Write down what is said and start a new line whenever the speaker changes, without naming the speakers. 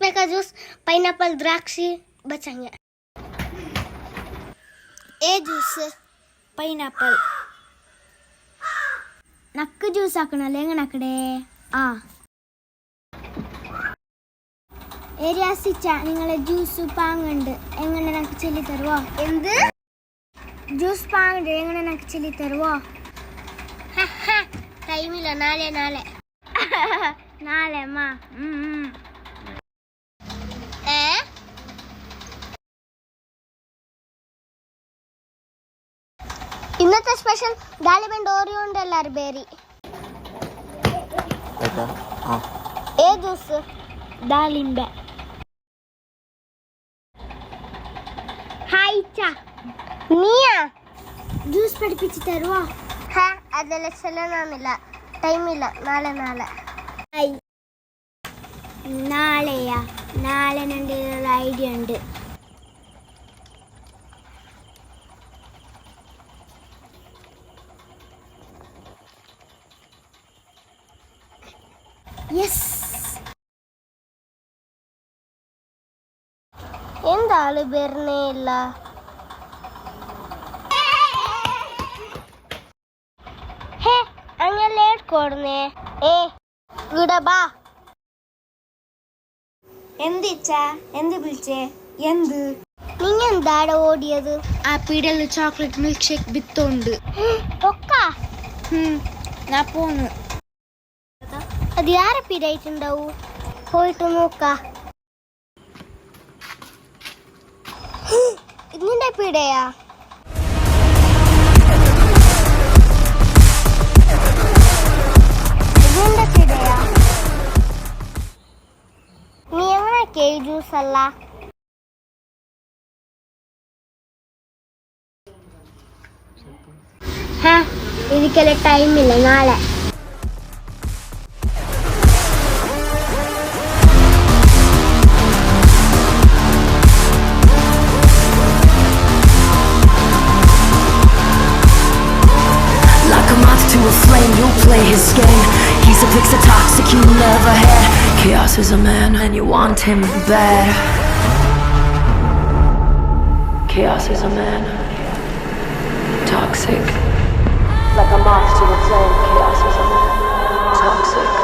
बनाने का juice pineapple द्राक्षी बचाएंगे. ए जूस
പൈനാപ്പിൾ. നക്ക് ജ്യൂസ് ആക്കണല്ലേ എങ്ങനക്കടേ? ആ ഏരിയാസിച്ച നിങ്ങളെ ജ്യൂസ് പാങ്ങുണ്ട് എങ്ങനെ നക്ക് ചൊല്ലി തരുവോ?
എന്ത്
ജ്യൂസ് പാങ്ങുണ്ട് എങ്ങനെ നക്ക് ചൊല്ലി തരുവോ?
ടൈമില്ല, നാളെ നാളെ
നാളെ മാ.
ഇന്നത്തെ സ്പെഷ്യൽ ഡാലിബൻഡ് ഓറിയോ ഉണ്ട് എല്ലാവരും ബേരി. ഏ ജ്യൂസ്
ദാലിംബെ. ഹായ് ചാ,
നീയാ
ജ്യൂസ് പഠിപ്പിച്ച് തരുവോ?
അതെല്ലാം ചെല്ലാനില്ല, ടൈമില്ല, നാളെ നാളെ.
നാളെയാ? നാളെ എൻ്റെ ഒരു ഐഡിയ ഉണ്ട്. യെസ്.
എന്താള് വരുന്നേ ഇല്ല? അങ്ങനെ ലേറ്റ് കൊടുന്നേ. ഇവിടെ ബാ.
എന്തിച്ചാ? എന്ത് വിളിച്ചേ? എന്ത്?
നിങ്ങ എന്താടെ ഓടിയത്?
ആ പീടിയയിൽ ചോക്ലേറ്റ് മിൽക്ക് ഷേക്ക് വിത്തോണ്ട്.
പൊക്കാ
ഞാൻ പോന്നു.
അത് ആരെ പീടിയായിട്ടുണ്ടാവൂ? പോയിട്ട് നോക്ക. ഇതിന്റെ പീടിയാ? ഇതിന്റെ പീടിയാ? നീ എങ്ങനെ കേക്ക് ജ്യൂസ് അല്ല?
ഇതിക്കല്ലേ ടൈമില്ല, നാളെ.
To a flame, you'll play his game. He's a fix of toxic you never had. Chaos is a man and you want him bad. Chaos is a man, toxic. Like a moth to a flame, chaos is a man, toxic.